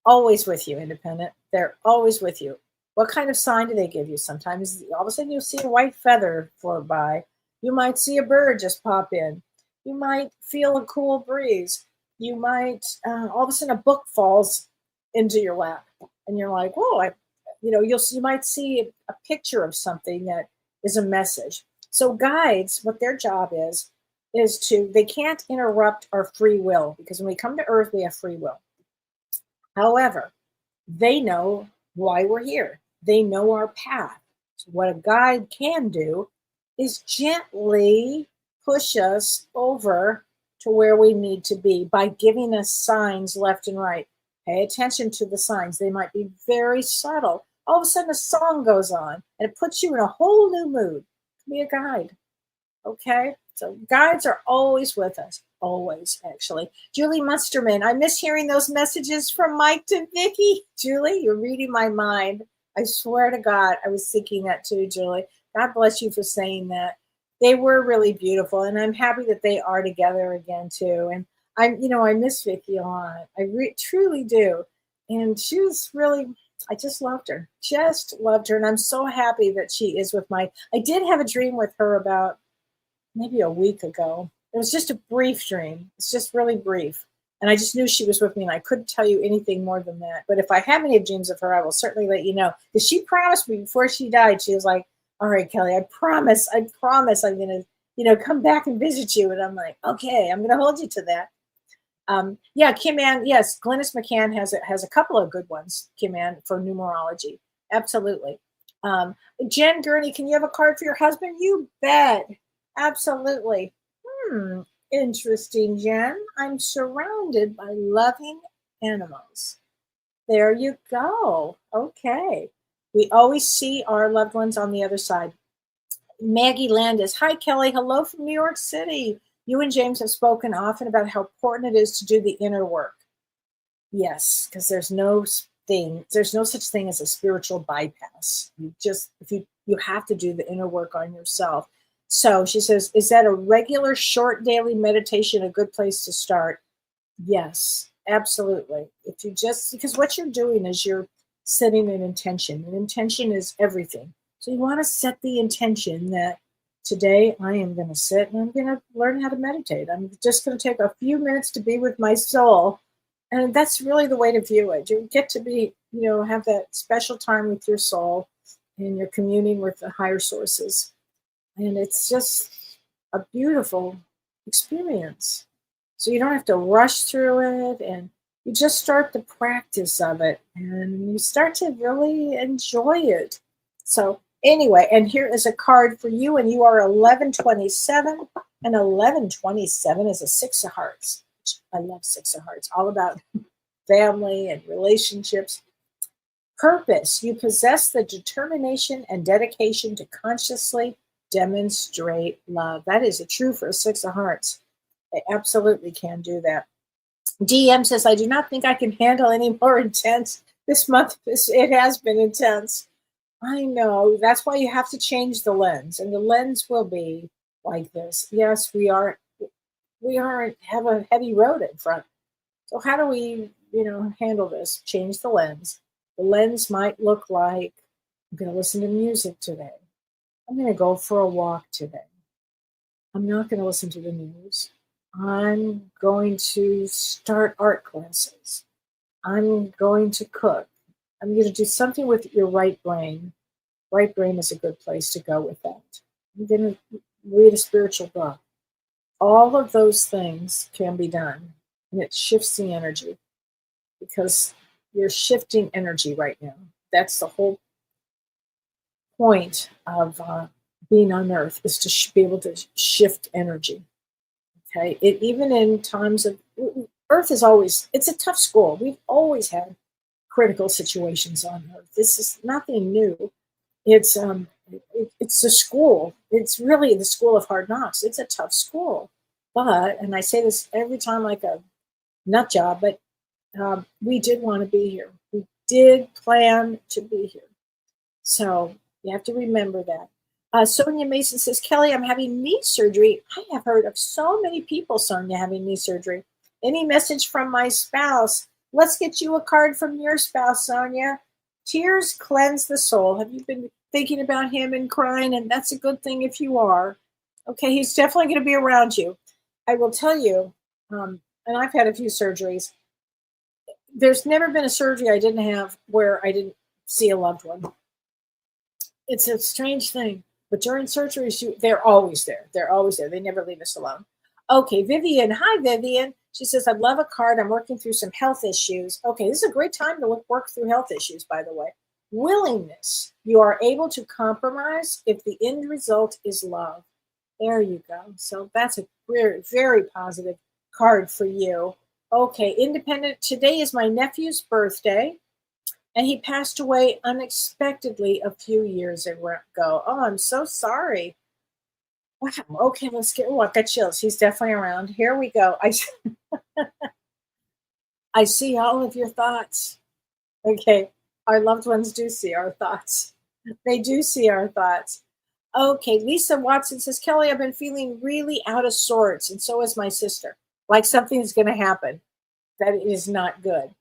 Always with you, independent. They're always with you. What kind of sign do they give you? Sometimes all of a sudden you'll see a white feather float by. You might see a bird just pop in. You might feel a cool breeze. You might, all of a sudden a book falls into your lap. And you're like, whoa, you might see a picture of something that is a message. So guides, what their job is they can't interrupt our free will, because when we come to Earth, we have free will. However, they know why we're here. They know our path. So what a guide can do is gently push us over to where we need to be by giving us signs left and right. Pay attention to the signs. They might be very subtle. All of a sudden a song goes on and it puts you in a whole new mood. Be a guide. Okay? So guides are always with us. Always, actually. Julie Musterman, I miss hearing those messages from Mike to Vicky. Julie, you're reading my mind. I swear to God, I was thinking that too, Julie. God bless you for saying that. They were really beautiful, and I'm happy that they are together again too. And I miss Vicky a lot. I truly do. And she was really, I just loved her. Just loved her. And I'm so happy that she is with I did have a dream with her about maybe a week ago. It was just a brief dream. It's just really brief. And I just knew she was with me, and I couldn't tell you anything more than that. But if I have any dreams of her, I will certainly let you know. Because she promised me before she died, she was like, all right, Kellee, I promise I'm going to, come back and visit you. And I'm like, okay, I'm going to hold you to that. Kim Ann, yes, Glynis McCann has a couple of good ones, Kim Ann, for numerology. Absolutely. Jen Gurney, can you have a card for your husband? You bet. Absolutely. Interesting, Jen. I'm surrounded by loving animals. There you go. Okay. We always see our loved ones on the other side. Maggie Landis. Hi, Kellee. Hello from New York City. You and James have spoken often about how important it is to do the inner work. Yes, because there's no such thing as a spiritual bypass. You have to do the inner work on yourself. So she says, is that a regular short daily meditation a good place to start? Yes, absolutely. Because what you're doing is you're setting an intention. An intention is everything. So you want to set the intention that today I am going to sit and I'm going to learn how to meditate. I'm just going to take a few minutes to be with my soul. And that's really the way to view it. You get to be, have that special time with your soul, and you're communing with the higher sources. And it's just a beautiful experience. So you don't have to rush through it, and you just start the practice of it, and you start to really enjoy it. So anyway, and here is a card for you, and you are 1127, and 1127 is a Six of Hearts. I love Six of Hearts, all about family and relationships. Purpose. You possess the determination and dedication to consciously demonstrate love. That is true for a Six of Hearts. They absolutely can do that. DM says, I do not think I can handle any more intense this month. It has been intense. I know. That's why you have to change the lens, and the lens will be like this. Yes, we have a heavy road in front. So how do we, handle this? Change the lens. The lens might look like, I'm going to listen to music today. I'm going to go for a walk today. I'm not going to listen to the news. I'm going to start art classes. I'm going to cook. I'm going to do something with your right brain. Right brain is a good place to go with that. I'm going to read a spiritual book. All of those things can be done, and it shifts the energy, because you're shifting energy right now. That's the whole point of being on Earth is to be able to shift energy. Okay, even in times of Earth is always, it's a tough school. We've always had critical situations on Earth. This is nothing new. It's a school. It's really the school of hard knocks. It's a tough school, but, and I say this every time like a nut job, but we did want to be here. We did plan to be here. So you have to remember that. Sonia Mason says, Kellee, I'm having knee surgery. I have heard of so many people, Sonia, having knee surgery. Any message from my spouse? Let's get you a card from your spouse, Sonia. Tears cleanse the soul. Have you been thinking about him and crying? And that's a good thing if you are. Okay, he's definitely going to be around you. I will tell you, and I've had a few surgeries. There's never been a surgery I didn't have where I didn't see a loved one. It's a strange thing, but during surgeries, they're always there. They're always there. They never leave us alone. Okay, Vivian. Hi, Vivian. She says, I'd love a card. I'm working through some health issues. Okay, this is a great time to work through health issues, by the way. Willingness. You are able to compromise if the end result is love. There you go. So that's a very, very positive card for you. Okay, independent. Today is my nephew's birthday, and he passed away unexpectedly a few years ago. Oh, I'm so sorry. Wow. Okay, let's get. Oh, I've got chills. He's definitely around. Here we go. I see all of your thoughts. Okay, our loved ones do see our thoughts. They do see our thoughts. Okay, Lisa Watson says, Kellee, I've been feeling really out of sorts, and so is my sister. Like something's going to happen that is not good.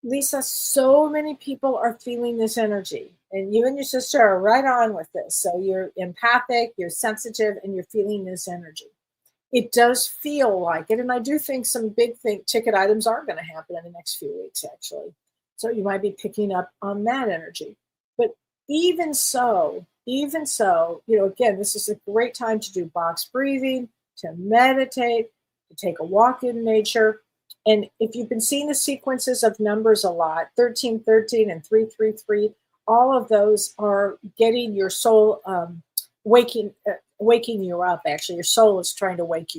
Lisa, so many people are feeling this energy, and you and your sister are right on with this. So you're empathic, you're sensitive, and you're feeling this energy. It does feel like it, and I do think some big ticket items are going to happen in the next few weeks, actually. So you might be picking up on that energy. But even so, again, this is a great time to do box breathing, to meditate, to take a walk in nature. And if you've been seeing the sequences of numbers a lot, 1313 and 333, all of those are getting your soul waking you up. Actually, your soul is trying to wake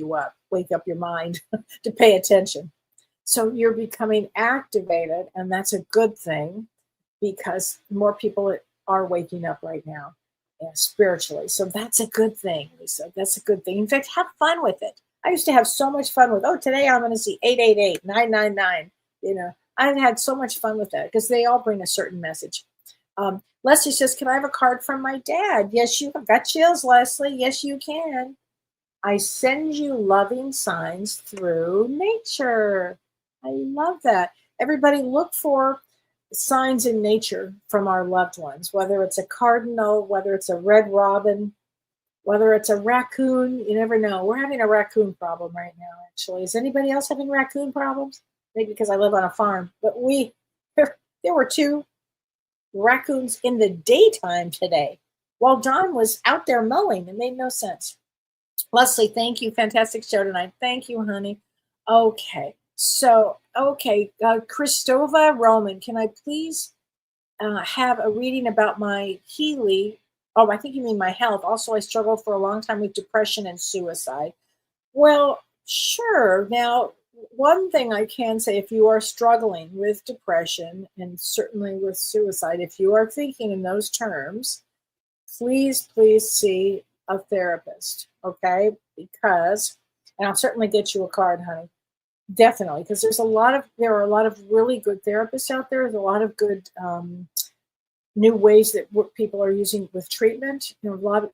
up your mind to pay attention. So you're becoming activated, and that's a good thing because more people are waking up right now, spiritually. So that's a good thing, Lisa. That's a good thing. In fact, have fun with it. I used to have so much fun with, today I'm going to see 888, 999. I had so much fun with that because they all bring a certain message. Leslie says, can I have a card from my dad? Yes, you have got chills, Leslie. Yes, you can. I send you loving signs through nature. I love that. Everybody look for signs in nature from our loved ones, whether it's a cardinal, whether it's a red robin, whether it's a raccoon. You never know. We're having a raccoon problem right now, actually. Is anybody else having raccoon problems? Maybe because I live on a farm. But there were 2 raccoons in the daytime today while Don was out there mowing. It made no sense. Leslie, thank you. Fantastic show tonight. Thank you, honey. Okay. So, Christova Roman, can I please have a reading about my healing? Oh, I think you mean my health. Also, I struggled for a long time with depression and suicide. Well, sure. Now, one thing I can say, if you are struggling with depression and certainly with suicide, if you are thinking in those terms, please see a therapist, okay? Because, and I'll certainly get you a card, honey. Definitely, because there are a lot of really good therapists out there. There's a lot of good new ways that people are using with treatment. A lot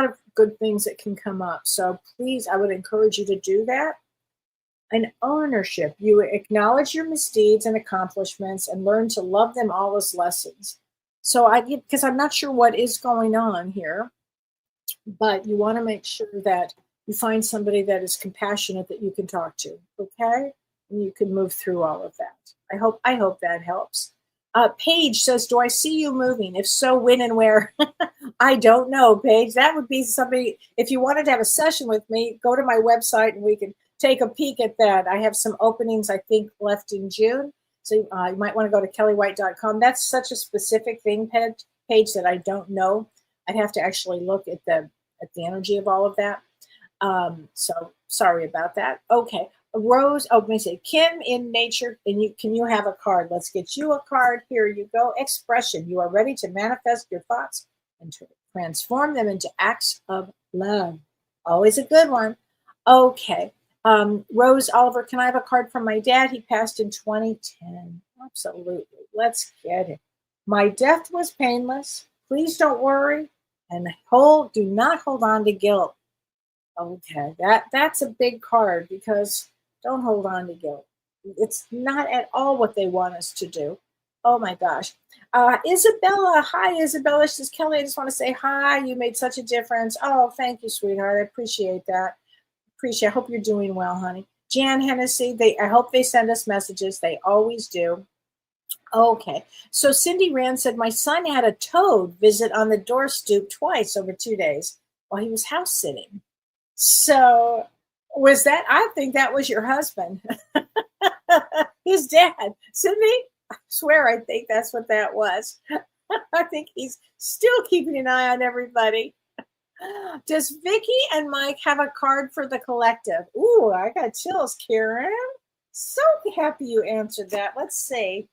of good things that can come up. So please, I would encourage you to do that. And ownership. You acknowledge your misdeeds and accomplishments and learn to love them all as lessons. So because I'm not sure what is going on here, but you want to make sure that you find somebody that is compassionate that you can talk to, okay? And you can move through all of that. I hope that helps. Paige says, do I see you moving? If so, when and where? I don't know, Paige. That would be somebody, if you wanted to have a session with me, go to my website and we can take a peek at that. I have some openings, I think, left in June. So you might want to go to kelleewhite.com. That's such a specific thing, page that I don't know. I'd have to actually look at the energy of all of that. So sorry about that. Okay. Rose, let me say, Kim in nature, and can you have a card? Let's get you a card. Here you go. Expression. You are ready to manifest your thoughts and to transform them into acts of love. Always a good one. Okay. Rose Oliver, can I have a card from my dad? He passed in 2010. Absolutely. Let's get it. My death was painless. Please don't worry. And do not hold on to guilt. Okay, that's a big card, because don't hold on to guilt. It's not at all what they want us to do. Oh my gosh. Isabella, hi Isabella. She says, Kellee, I just want to say hi. You made such a difference. Oh, thank you, sweetheart. I appreciate that. I hope you're doing well, honey. Jan Hennessy, I hope they send us messages. They always do. Okay. So Cindy Rand said, my son had a toad visit on the door stoop twice over 2 days while he was house sitting. So I think that was your husband, his dad. Cindy, I swear, I think that's what that was. I think he's still keeping an eye on everybody. Does Vicky and Mike have a card for the collective? Ooh, I got chills, Karen. So happy you answered that. Let's see.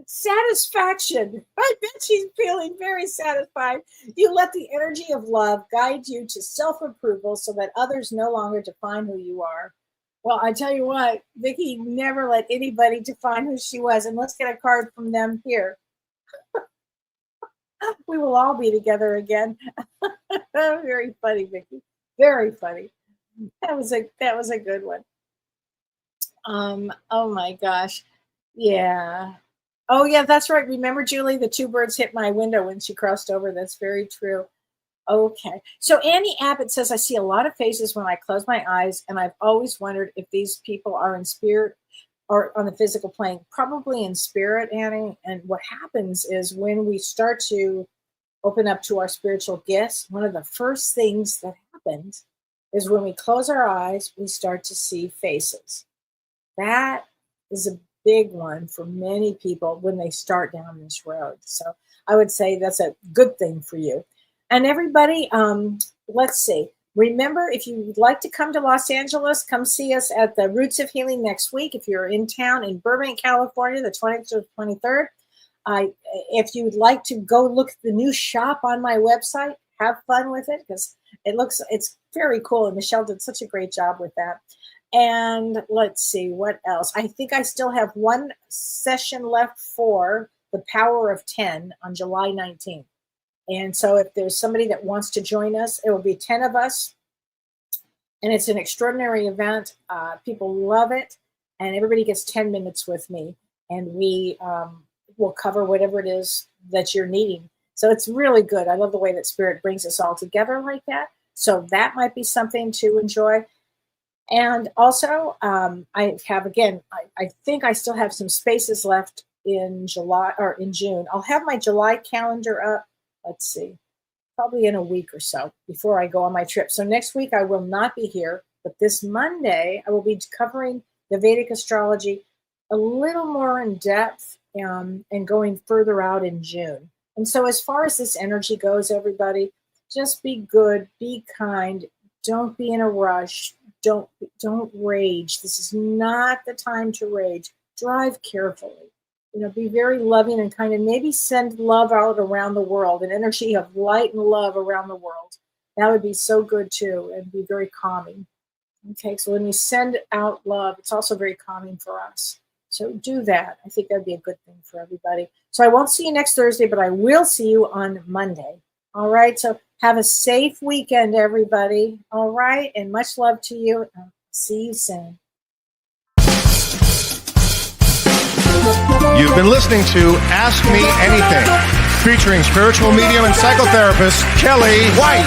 Satisfaction. I bet she's feeling very satisfied. You let the energy of love guide you to self-approval so that others no longer define who you are. Well, I tell you what, Vicky never let anybody define who she was. And let's get a card from them here. We will all be together again. Very funny, Vicky. Very funny. That was a good one. Oh my gosh. Yeah. Oh yeah, that's right. Remember, Julie, the two birds hit my window when she crossed over. That's very true. Okay. So Annie Abbott says, I see a lot of faces when I close my eyes, and I've always wondered if these people are in spirit or on the physical plane. Probably in spirit, Annie. And what happens is when we start to open up to our spiritual gifts, one of the first things that happens is when we close our eyes, we start to see faces. That is a big one for many people when they start down this road. So I would say that's a good thing for you. And everybody, let's see. Remember, if you would like to come to Los Angeles, come see us at the Roots of Healing next week. If you're in town in Burbank, California, the 20th to 23rd. If you would like to go look at the new shop on my website, have fun with it, because it's very cool. And Michelle did such a great job with that. And let's see, what else? I think I still have one session left for the Power of 10 on July 19th. And so if there's somebody that wants to join us, it will be 10 of us. And it's an extraordinary event. People love it. And everybody gets 10 minutes with me. And we will cover whatever it is that you're needing. So it's really good. I love the way that Spirit brings us all together like that. So that might be something to enjoy. And also, I have, again, I think I still have some spaces left in July or in June. I'll have my July calendar up. Let's see, probably in a week or so before I go on my trip. So next week I will not be here, but this Monday I will be covering the Vedic astrology a little more in depth and going further out in June. And so as far as this energy goes, everybody, just be good, be kind, don't be in a rush, don't rage. This is not the time to rage. Drive carefully. Be very loving and kind, and maybe send love out around the world, an energy of light and love around the world. That would be so good too, and be very calming. Okay, so when we send out love, it's also very calming for us. So do that. I think that'd be a good thing for everybody. So I won't see you next Thursday, but I will see you on Monday. All right, so have a safe weekend, everybody. All right, and much love to you. See you soon. You've been listening to Ask Me Anything, featuring spiritual medium and psychotherapist Kellee White.